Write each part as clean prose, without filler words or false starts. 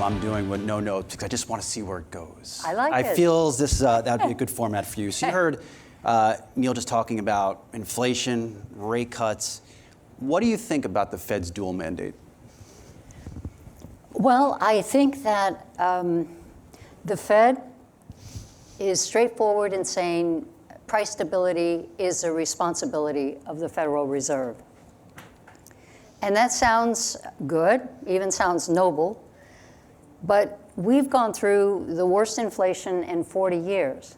I'm doing with no notes because I just want to see where it goes. I like it. I feel this that would be a good format for you. So you heard Neil just talking about inflation, rate cuts. What do you think about the Fed's dual mandate? Well, I think that the Fed is straightforward in saying price stability is the responsibility of the Federal Reserve. And that sounds good, even sounds noble, but we've gone through the worst inflation in 40 years.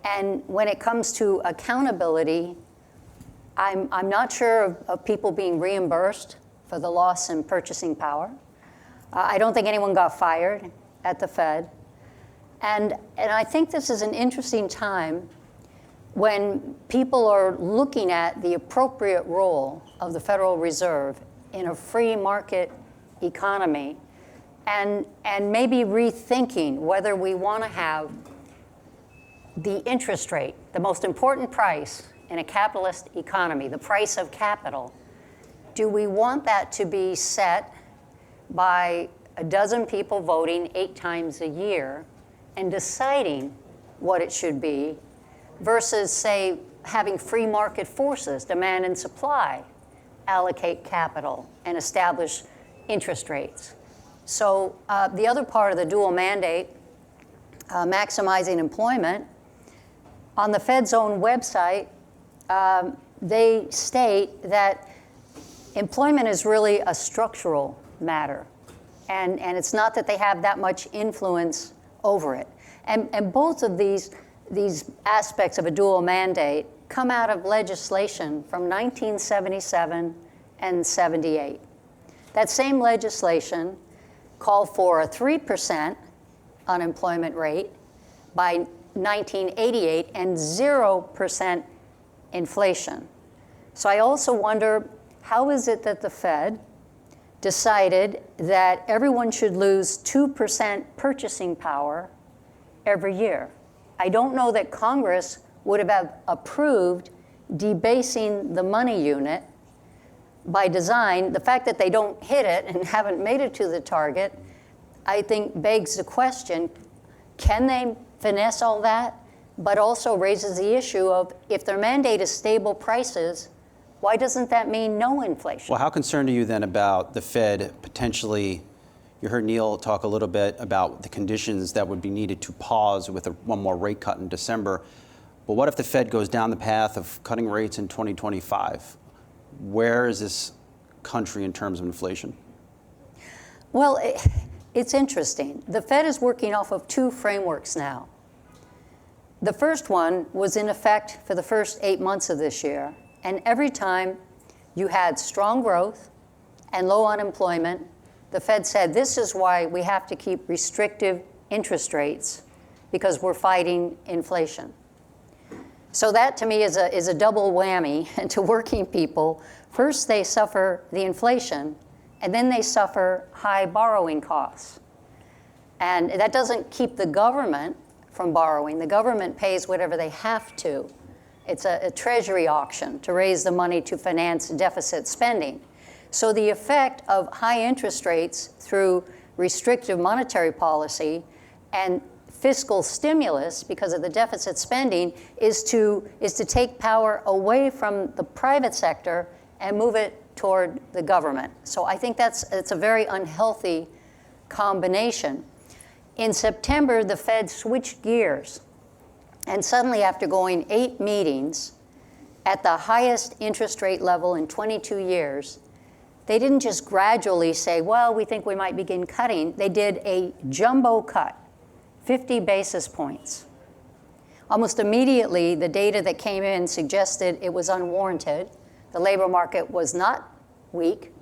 And when it comes to accountability, I'm not sure of people being reimbursed for the loss in purchasing power. I don't think anyone got fired at the Fed. And I think this is an interesting time when people are looking at the appropriate role of the Federal Reserve in a free market economy and maybe rethinking whether we want to have the interest rate, the most important price in a capitalist economy, the price of capital. Do we want that to be set by a dozen people voting 8 times a year and deciding what it should be versus, say, having free market forces, demand and supply, allocate capital and establish interest rates? So the other part of the dual mandate, maximizing employment, on the Fed's own website, they state that employment is really a structural matter. And it's not that they have that much influence over it. And both of these aspects of a dual mandate come out of legislation from 1977 and 78. That same legislation called for a 3% unemployment rate by 1988 and 0% inflation. So I also wonder, how is it that the Fed decided that everyone should lose 2% purchasing power every year? I don't know that Congress would have approved debasing the money unit by design. The fact that they don't hit it and haven't made it to the target, I think begs the question, can they finesse all that? But also raises the issue of, if their mandate is stable prices, why doesn't that mean no inflation? Well, how concerned are you then about the Fed potentially? You heard Neil talk a little bit about the conditions that would be needed to pause with one more rate cut in December. But what if the Fed goes down the path of cutting rates in 2025? Where is this country in terms of inflation? Well, it's interesting. The Fed is working off of 2 frameworks now. The first one was in effect for the first 8 months of this year. And every time you had strong growth and low unemployment, the Fed said, this is why we have to keep restrictive interest rates, because we're fighting inflation. So that to me is a double whammy to working people. First, they suffer the inflation, and then they suffer high borrowing costs. And that doesn't keep the government from borrowing. The government pays whatever they have to. It's a treasury auction to raise the money to finance deficit spending. So the effect of high interest rates through restrictive monetary policy and fiscal stimulus because of the deficit spending is to take power away from the private sector and move it toward the government. So I think it's a very unhealthy combination. In September, the Fed switched gears, and suddenly, after going 8 meetings at the highest interest rate level in 22 years, they didn't just gradually say, well, we think we might begin cutting. They did a jumbo cut, 50 basis points. Almost immediately, the data that came in suggested it was unwarranted. The labor market was not weak.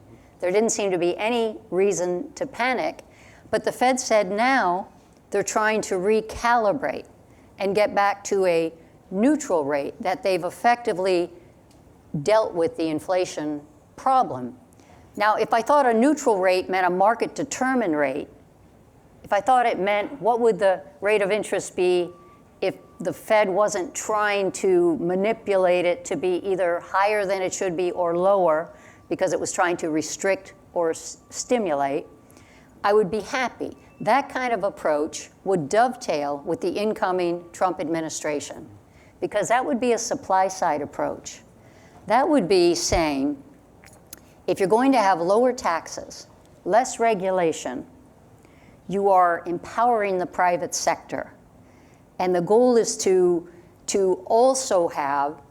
There didn't seem to be any reason to panic. But the Fed said now they're trying to recalibrate and get back to a neutral rate, that they've effectively dealt with the inflation problem. Now, if I thought a neutral rate meant a market-determined rate, if I thought it meant what would the rate of interest be if the Fed wasn't trying to manipulate it to be either higher than it should be or lower because it was trying to restrict or stimulate, I would be happy. That kind of approach would dovetail with the incoming Trump administration, because that would be a supply-side approach. That would be saying, if you're going to have lower taxes, less regulation, you are empowering the private sector. And the goal is to also have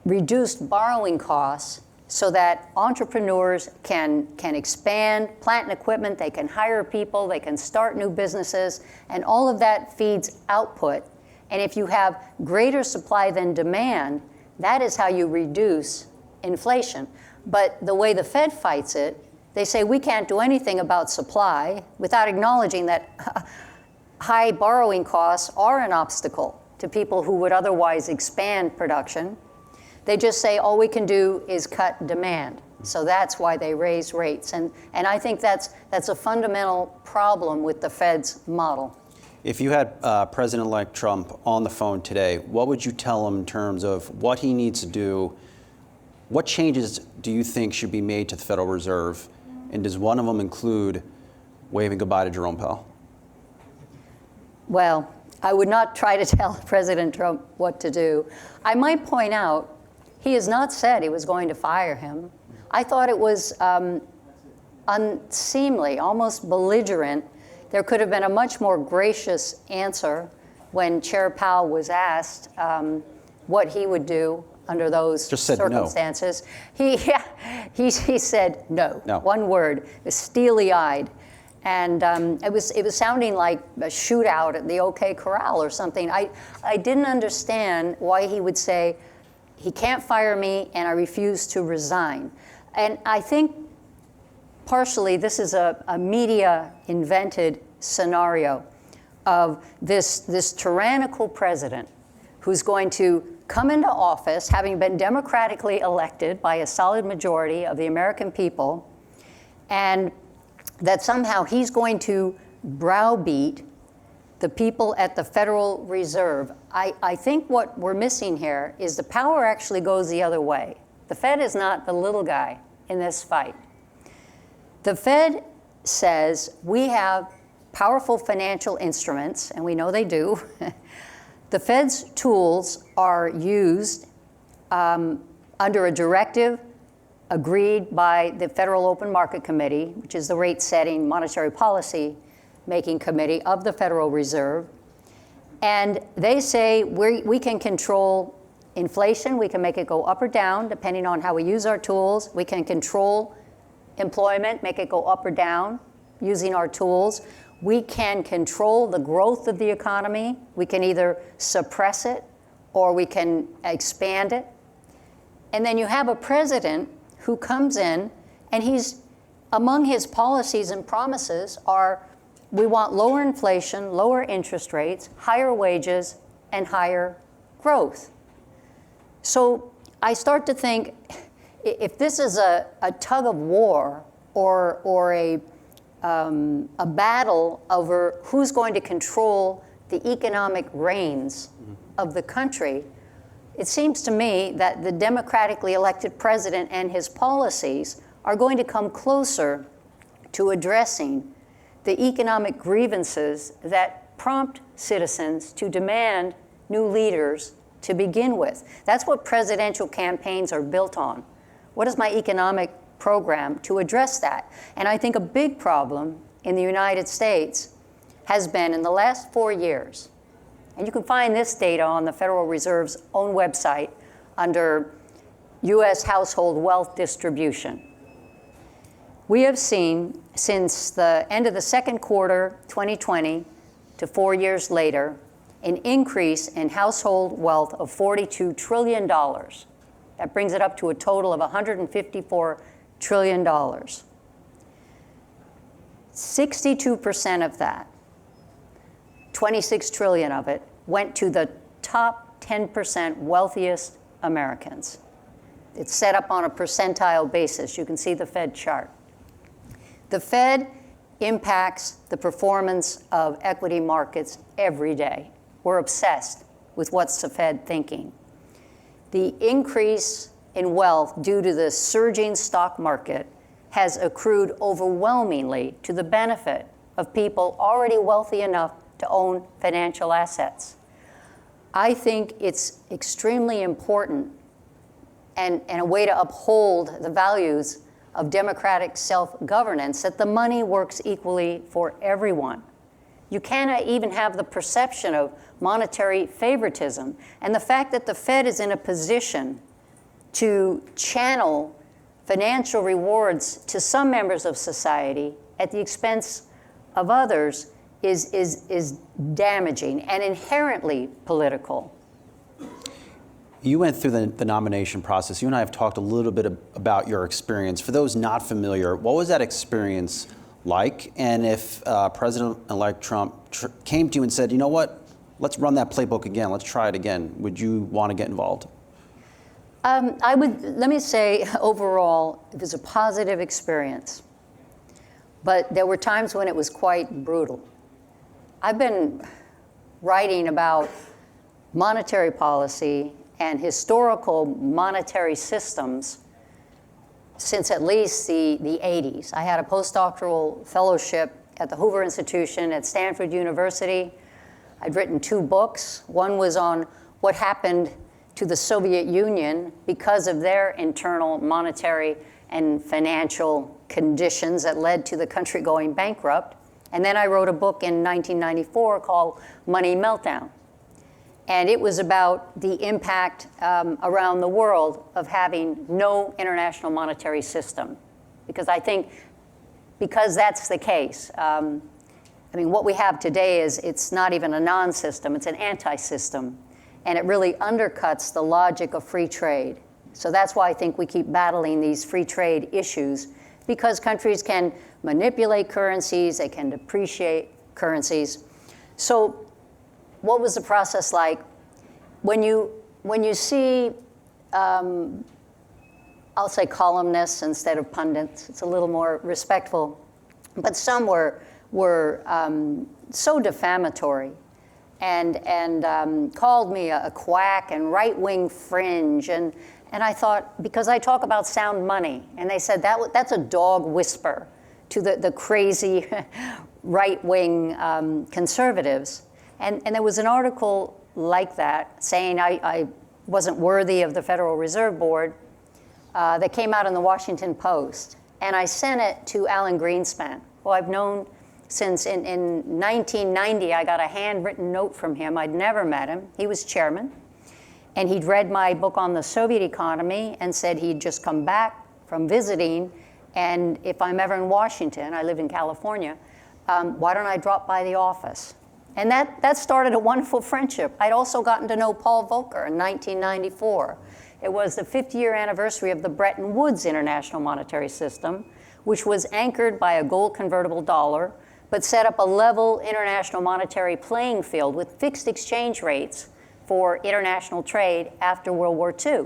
reduced borrowing costs so that entrepreneurs can expand plant and equipment, they can hire people, they can start new businesses, and all of that feeds output. And if you have greater supply than demand, that is how you reduce inflation. But the way the Fed fights it, they say we can't do anything about supply without acknowledging that high borrowing costs are an obstacle to people who would otherwise expand production. They just say all we can do is cut demand. So that's why they raise rates. And I think that's a fundamental problem with the Fed's model. If you had President-elect Trump on the phone today, what would you tell him in terms of what he needs to do? What changes do you think should be made to the Federal Reserve? And does one of them include waving goodbye to Jerome Powell? Well, I would not try to tell President Trump what to do. I might point out, he has not said he was going to fire him. I thought it was unseemly, almost belligerent. There could have been a much more gracious answer when Chair Powell was asked what he would do under those circumstances. No. He said no. No. One word, steely-eyed. And it was sounding like a shootout at the OK Corral or something. I didn't understand why he would say, he can't fire me and I refuse to resign. And I think partially this is a media-invented scenario of this tyrannical president who's going to come into office having been democratically elected by a solid majority of the American people, and that somehow he's going to browbeat the people at the Federal Reserve. I think what we're missing here is the power actually goes the other way. The Fed is not the little guy in this fight. The Fed says we have powerful financial instruments, and we know they do. The Fed's tools are used under a directive agreed by the Federal Open Market Committee, which is the rate-setting monetary policy making committee of the Federal Reserve. And they say we can control inflation, we can make it go up or down depending on how we use our tools. We can control employment, make it go up or down using our tools. We can control the growth of the economy. We can either suppress it or we can expand it. And then you have a president who comes in and he's, among his policies and promises are, we want lower inflation, lower interest rates, higher wages, and higher growth. So I start to think, if this is a tug of war or a battle over who's going to control the economic reins of the country, it seems to me that the democratically elected president and his policies are going to come closer to addressing the economic grievances that prompt citizens to demand new leaders to begin with. That's what presidential campaigns are built on. What is my economic program to address that? And I think a big problem in the United States has been in the last 4 years, and you can find this data on the Federal Reserve's own website under U.S. household wealth distribution. We have seen since the end of the second quarter 2020 to 4 years later an increase in household wealth of $42 trillion. That brings it up to a total of $154 trillion. 62% of that, 26 trillion of it, went to the top 10% wealthiest Americans. It's set up on a percentile basis. You can see the Fed chart. The Fed impacts the performance of equity markets every day. We're obsessed with what's the Fed thinking. The increase in wealth due to the surging stock market has accrued overwhelmingly to the benefit of people already wealthy enough to own financial assets. I think it's extremely important and a way to uphold the values of democratic self-governance that the money works equally for everyone. You cannot even have the perception of monetary favoritism. And the fact that the Fed is in a position to channel financial rewards to some members of society at the expense of others is damaging and inherently political. You went through the nomination process. You and I have talked a little bit about your experience. For those not familiar, what was that experience like? And if President-elect Trump came to you and said, you know what, let's run that playbook again, let's try it again, would you want to get involved? I would, let me say, overall, it was a positive experience. But there were times when it was quite brutal. I've been writing about monetary policy and historical monetary systems since at least the 80s. I had a postdoctoral fellowship at the Hoover Institution at Stanford University. I'd written 2 books. One was on what happened to the Soviet Union because of their internal monetary and financial conditions that led to the country going bankrupt. And then I wrote a book in 1994 called Money Meltdown. And it was about the impact around the world of having no international monetary system. Because I think, because that's the case, I mean, what we have today is it's not even a non-system, it's an anti-system. And it really undercuts the logic of free trade. So that's why I think we keep battling these free trade issues, because countries can manipulate currencies, they can depreciate currencies. So what was the process like? When you see, I'll say columnists instead of pundits, it's a little more respectful, but some were so defamatory and called me a quack and right-wing fringe. And I thought, because I talk about sound money, and they said that's a dog whisper to the crazy right-wing conservatives. And there was an article like that saying I wasn't worthy of the Federal Reserve Board that came out in the Washington Post. And I sent it to Alan Greenspan, who I've known since in 1990. I got a handwritten note from him. I'd never met him. He was chairman. And he'd read my book on the Soviet economy and said he'd just come back from visiting. And if I'm ever in Washington, I live in California, why don't I drop by the office? And that started a wonderful friendship. I'd also gotten to know Paul Volcker in 1994. It was the 50-year anniversary of the Bretton Woods International Monetary System, which was anchored by a gold convertible dollar, but set up a level international monetary playing field with fixed exchange rates for international trade after World War II.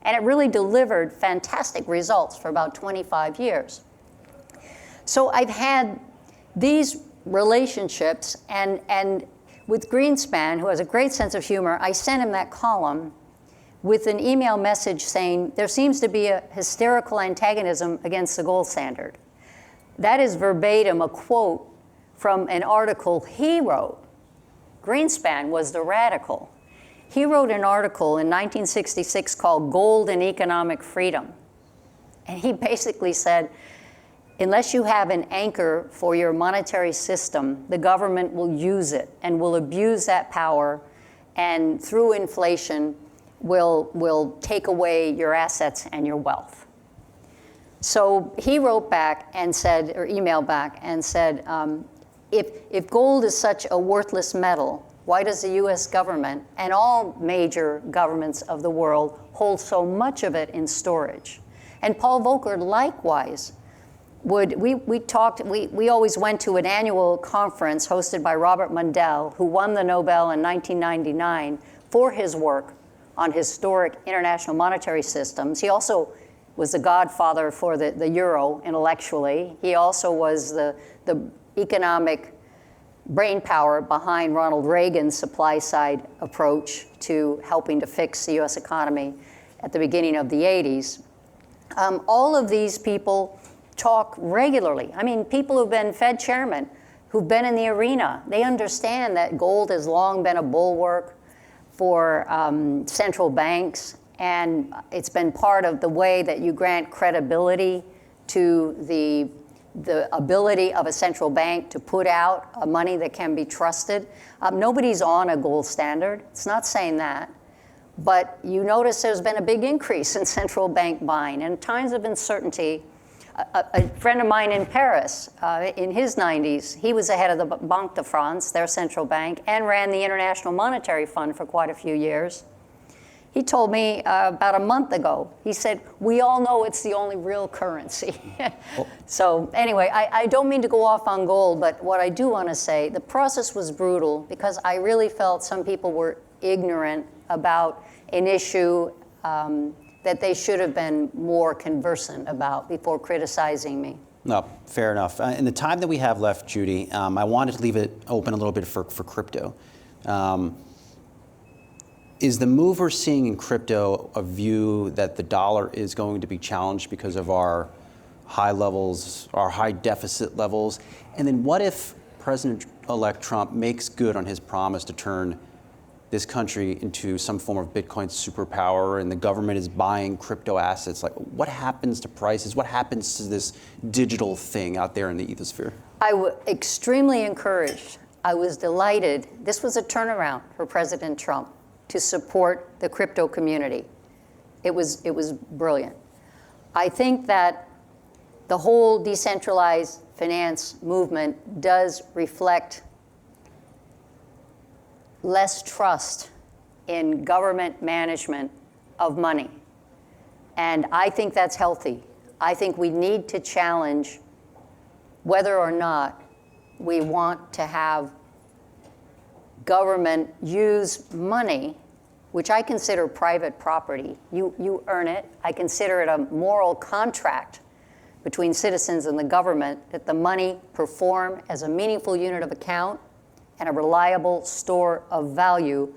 And it really delivered fantastic results for about 25 years. So I've had these relationships, and with Greenspan, who has a great sense of humor, I sent him that column with an email message saying, there seems to be a hysterical antagonism against the gold standard. That is verbatim a quote from an article he wrote. Greenspan was the radical. He wrote an article in 1966 called Gold and Economic Freedom. And he basically said, unless you have an anchor for your monetary system, the government will use it and will abuse that power, and through inflation will take away your assets and your wealth. So he wrote back and said, or emailed back and said, if gold is such a worthless metal, why does the US government and all major governments of the world hold so much of it in storage? And Paul Volcker likewise we always went to an annual conference hosted by Robert Mundell, who won the Nobel in 1999 for his work on historic international monetary systems. He also was the godfather for the euro intellectually. He also was the economic brainpower behind Ronald Reagan's supply-side approach to helping to fix the US economy at the beginning of the 80s. All of these people talk regularly. I mean, people who've been Fed chairmen, who've been in the arena, they understand that gold has long been a bulwark for central banks, and it's been part of the way that you grant credibility to the ability of a central bank to put out money that can be trusted. Nobody's on a gold standard. It's not saying that. But you notice there's been a big increase in central bank buying. And in times of uncertainty, a friend of mine in Paris, in his 90s, he was the head of the Banque de France, their central bank, and ran the International Monetary Fund for quite a few years. He told me about a month ago, he said, we all know it's the only real currency. So anyway, I don't mean to go off on gold, but what I do want to say, the process was brutal because I really felt some people were ignorant about an issue that they should have been more conversant about before criticizing me. No, fair enough. In the time that we have left, Judy, I wanted to leave it open a little bit for crypto. Is the move we're seeing in crypto a view that the dollar is going to be challenged because of our high levels, our high deficit levels? And then what if President-elect Trump makes good on his promise to turn this country into some form of Bitcoin superpower and the government is buying crypto assets? Like, what happens to prices? What happens to this digital thing out there in the ethosphere? I was extremely encouraged. I was delighted. This was a turnaround for President Trump to support the crypto community. It was brilliant. I think that the whole decentralized finance movement does reflect less trust in government management of money. And I think that's healthy. I think we need to challenge whether or not we want to have government use money, which I consider private property. You earn it. I consider it a moral contract between citizens and the government that the money perform as a meaningful unit of account and a reliable store of value.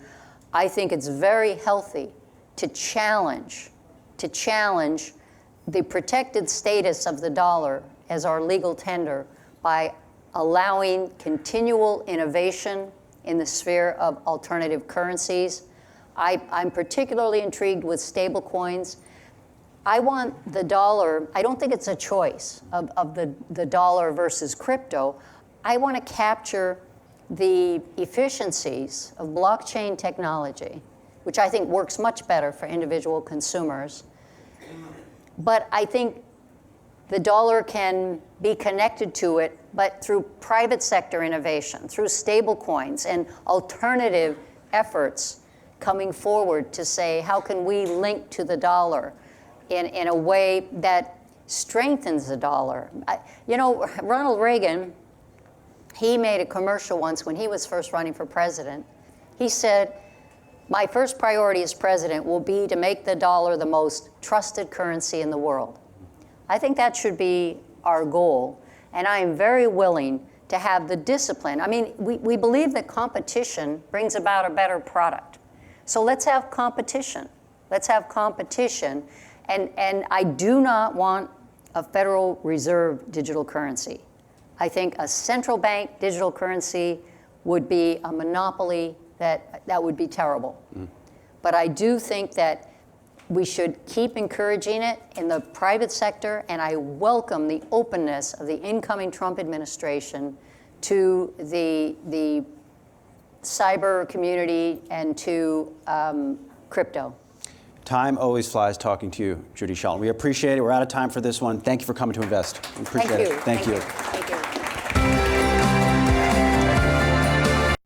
I think it's very healthy to challenge the protected status of the dollar as our legal tender by allowing continual innovation in the sphere of alternative currencies. I'm particularly intrigued with stable coins. I want the dollar, I don't think it's a choice of the dollar versus crypto. I want to capture the efficiencies of blockchain technology, which I think works much better for individual consumers. But I think the dollar can be connected to it, but through private sector innovation, through stable coins and alternative efforts coming forward to say, how can we link to the dollar in a way that strengthens the dollar? You know, Ronald Reagan, he made a commercial once when he was first running for president. He said, my first priority as president will be to make the dollar the most trusted currency in the world. I think that should be our goal, and I am very willing to have the discipline. I mean, we believe that competition brings about a better product. So let's have competition. Let's have competition, and I do not want a Federal Reserve digital currency. I think a central bank digital currency would be a monopoly that would be terrible. But I do think that we should keep encouraging it in the private sector, and I welcome the openness of the incoming Trump administration to the cyber community and to crypto. Time always flies talking to you, Judy Shelton. We appreciate it. We're out of time for this one. Thank you for coming to Invest. We appreciate it. Thank you. Thank you.